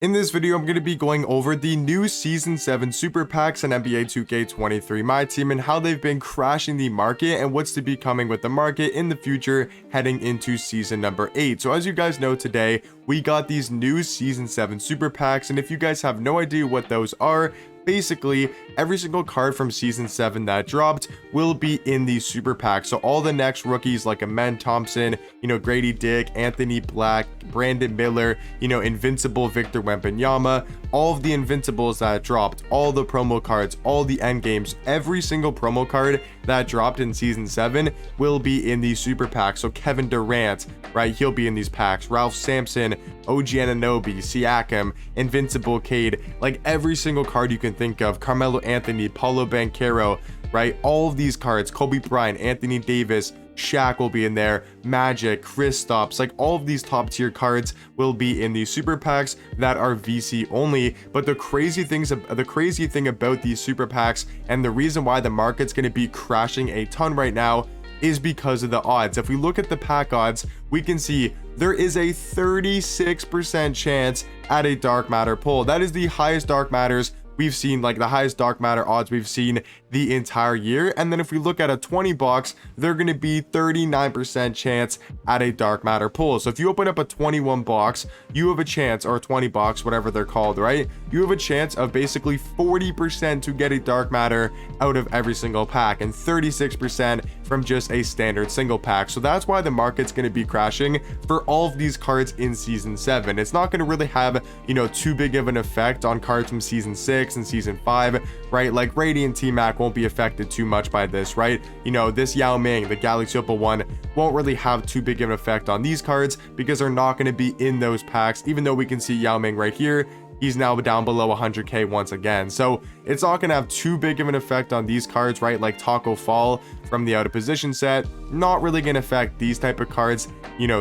In this video, I'm going to be going over the new Season 7 Super Packs and NBA 2K23 Myteam and how they've been crashing the market and what's to be coming with the market in the future heading into Season number 8. So as you guys know, today we got these new Season 7 Super Packs, and if you guys have no idea what those are, basically every single card from Season 7 that dropped will be in the super pack. So all the next rookies like Amen Thompson, Grady Dick, Anthony Black, Brandon Miller, Invincible Victor Wembanyama, all of the Invincibles that dropped, all the promo cards, all the end games, every single promo card that dropped in Season 7 will be in the super pack. So Kevin Durant, right, he'll be in these packs. Ralph Sampson, OG Anunoby, Siakam, Invincible Cade, like every single card you can think of, Carmelo Anthony, Paulo Banchero, right, all of these cards, Kobe Bryant, Anthony Davis, Shaq will be in there, Magic, Kristaps, like all of these top tier cards will be in these super packs that are VC only. But the crazy thing about these super packs, and the reason why the market's going to be crashing a ton right now, is because of the odds. If we look at the pack odds, we can see there is a 36% chance at a dark matter pull. That is the highest dark matters we've seen, like the highest dark matter odds we've seen the entire year. And then if we look at a 20 box, they're going to be 39% chance at a dark matter pull. So if you open up a 21 box, you have a chance, or a 20 box, whatever they're called, right? You have a chance of basically 40% to get a dark matter out of every single pack, and 36% from just a standard single pack. So that's why the market's going to be crashing for all of these cards in Season 7. It's not going to really have, too big of an effect on cards from Season 6 and Season 5, right? Like Radiant T-Mac won't be affected too much by this, right? This Yao Ming, the Galaxy Opal one, won't really have too big of an effect on these cards because they're not going to be in those packs, even though we can see Yao Ming right here. He's now down below 100k once again. So it's not going to have too big of an effect on these cards, right? Like Taco Fall from the out of position set, not really going to affect these type of cards,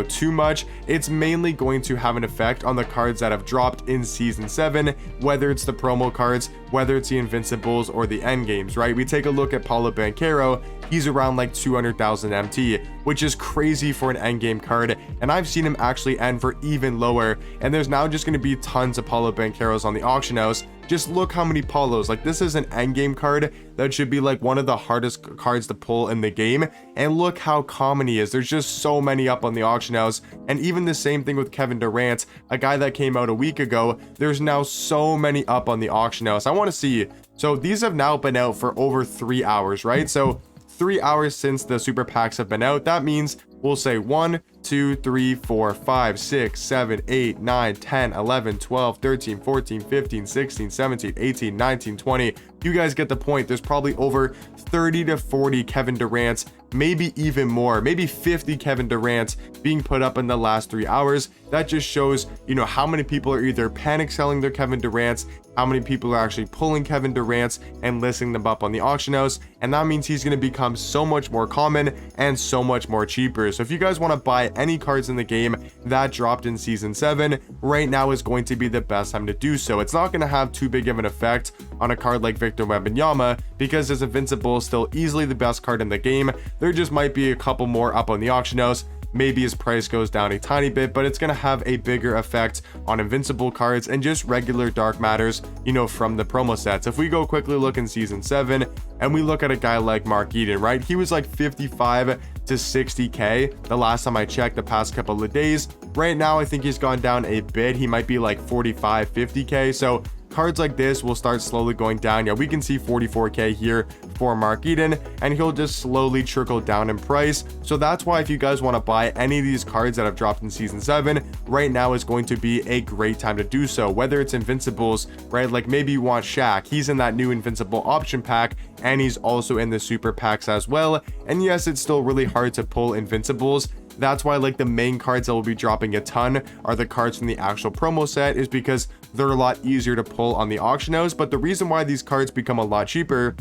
too much. It's mainly going to have an effect on the cards that have dropped in Season 7, whether it's the promo cards, whether it's the Invincibles or the end games, right? We take a look at Paulo Banchero. He's around like 200,000 MT, which is crazy for an end game card. And I've seen him actually end for even lower. And there's now just going to be tons of Paulo Bancheros on the auction house. Just look how many Paulos. Like, this is an end game card that should be like one of the hardest cards to pull in the game. And look how common he is. There's just so many up on the auction house. And even the same thing with Kevin Durant, a guy that came out a week ago. There's now so many up on the auction house. I want to see. So these have now been out for over 3 hours, right? So 3 hours since the super packs have been out. That means we'll say 1, 2, 3, 4, 5, 6, 7, 8, 9, 10, 11, 12, 13, 14, 15, 16, 17, 18, 19, 20. You guys get the point. There's probably over 30 to 40 Kevin Durants, maybe even more, maybe 50 Kevin Durants being put up in the last 3 hours. That just shows, how many people are either panic selling their Kevin Durants, how many people are actually pulling Kevin Durants and listing them up on the auction house. And that means he's going to become so much more common and so much more cheaper. So if you guys want to buy any cards in the game that dropped in Season 7, right now is going to be the best time to do so. It's not going to have too big of an effect on a card like Victor Wembanyama because his Invincible is still easily the best card in the game. There just might be a couple more up on the auction house. Maybe his price goes down a tiny bit, but it's going to have a bigger effect on Invincible cards and just regular dark matters, from the promo sets. If we go quickly look in Season 7 and we look at a guy like Mark Eden, right? He was like 55 to 60k the last time I checked, the past couple of days. Right now, I think he's gone down a bit. He might be like 45, 50k. So cards like this will start slowly going down. Yeah, we can see 44k here for Mark Eden, and he'll just slowly trickle down in price. So that's why if you guys want to buy any of these cards that have dropped in Season 7, right now is going to be a great time to do so. Whether it's Invincibles, right? Like maybe you want Shaq. He's in that new Invincible option pack, and he's also in the super packs as well. And yes, it's still really hard to pull Invincibles. That's why like the main cards that will be dropping a ton are the cards from the actual promo set, is because they're a lot easier to pull on the auction house. But the reason why these cards become a lot cheaper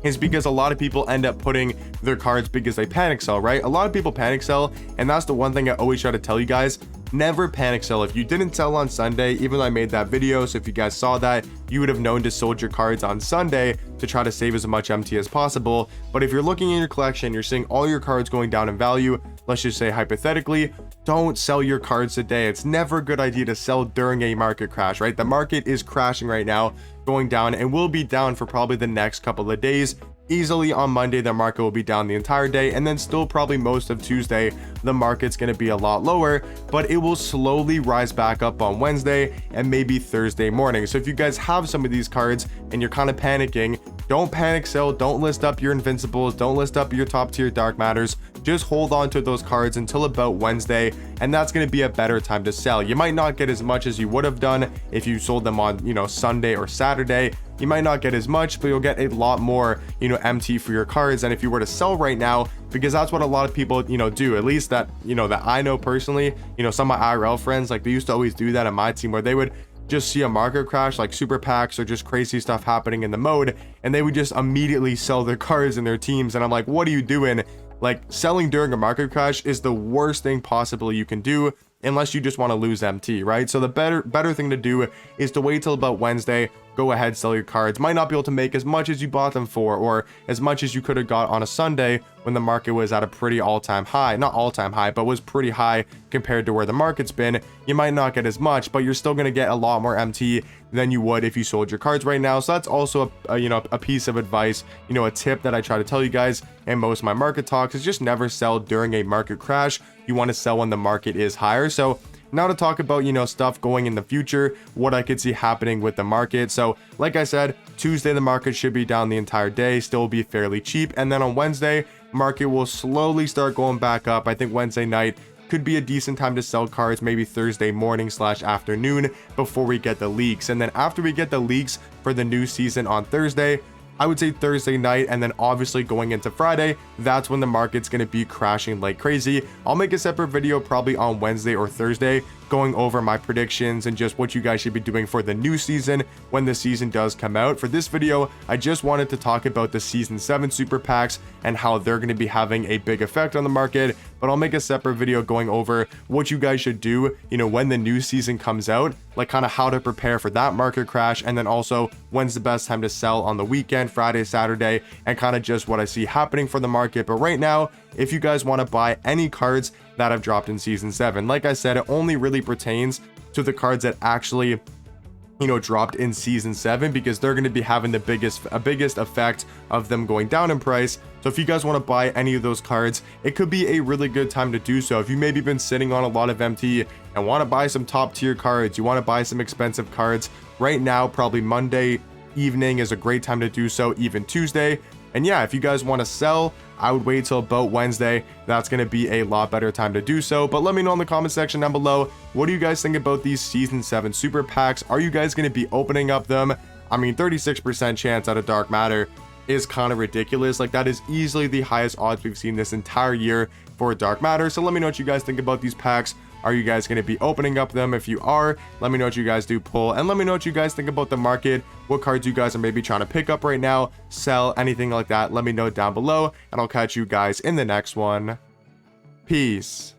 is because a lot of people end up putting their cards because they panic sell, right? A lot of people panic sell, and that's the one thing I always try to tell you guys. Never panic sell. If you didn't sell on Sunday, even though I made that video, so if you guys saw that, you would have known to sold your cards on Sunday to try to save as much MT as possible. But if you're looking in your collection, you're seeing all your cards going down in value, let's just say hypothetically, don't sell your cards today. It's never a good idea to sell during a market crash, right? The market is crashing right now, going down, and will be down for probably the next couple of days. Easily on Monday, the market will be down the entire day, and then still probably most of Tuesday, the market's going to be a lot lower, but it will slowly rise back up on Wednesday and maybe Thursday morning. So if you guys have some of these cards and you're kind of panicking, don't panic sell, don't list up your invincibles, don't list up your top tier dark matters. Just hold on to those cards until about Wednesday, and that's going to be a better time to sell. You might not get as much as you would have done if you sold them on, Sunday or Saturday. You might not get as much, but you'll get a lot more, MT for your cards. And if you were to sell right now, because that's what a lot of people, do, at least that, that I know personally, some of my IRL friends, like they used to always do that in my team, where they would just see a market crash, like super packs or just crazy stuff happening in the mode, and they would just immediately sell their cards in their teams. And I'm like, what are you doing? Like, selling during a market crash is the worst thing possible you can do, unless you just want to lose MT, right? So the better thing to do is to wait till about Wednesday. Go ahead, sell your cards. Might not be able to make as much as you bought them for, or as much as you could have got on a Sunday when the market was at a pretty all-time high. Not all-time high, but was pretty high compared to where the market's been. You might not get as much, but you're still going to get a lot more MT than you would if you sold your cards right now. So that's also a piece of advice, a tip that I try to tell you guys in most of my market talks, is just never sell during a market crash. You want to sell when the market is higher. So now to talk about, stuff going in the future, what I could see happening with the market. So like I said, Tuesday, the market should be down the entire day, still be fairly cheap. And then on Wednesday, market will slowly start going back up. I think Wednesday night could be a decent time to sell cards, maybe Thursday morning / afternoon before we get the leaks. And then after we get the leaks for the new season on Thursday, I would say Thursday night, and then obviously going into Friday, that's when the market's going to be crashing like crazy. I'll make a separate video probably on Wednesday or Thursday going over my predictions and just what you guys should be doing for the new season when the season does come out. For this video, I just wanted to talk about the season 7 super packs and how they're going to be having a big effect on the market, but I'll make a separate video going over what you guys should do, when the new season comes out, like kind of how to prepare for that market crash, and then also when's the best time to sell on the weekend, Friday, Saturday, and kind of just what I see happening for the market. But right now, if you guys want to buy any cards that have dropped in season 7, like I said, it only really pertains to the cards that actually dropped in season 7, because they're going to be having the biggest effect of them going down in price. So if you guys want to buy any of those cards, it could be a really good time to do so. If you maybe been sitting on a lot of MT and want to buy some top tier cards, you want to buy some expensive cards right now, probably Monday evening is a great time to do so, even Tuesday. And yeah, if you guys want to sell, I would wait till about Wednesday. That's going to be a lot better time to do so. But let me know in the comment section down below, what do you guys think about these season 7 super packs? Are you guys going to be opening up them? I mean, 36% chance out of dark matter is kind of ridiculous. Like, that is easily the highest odds we've seen this entire year for dark matter. So let me know what you guys think about these packs. Are you guys going to be opening up them? If you are, let me know what you guys do pull, and let me know what you guys think about the market, what cards you guys are maybe trying to pick up right now, sell, anything like that. Let me know down below, and I'll catch you guys in the next one. Peace.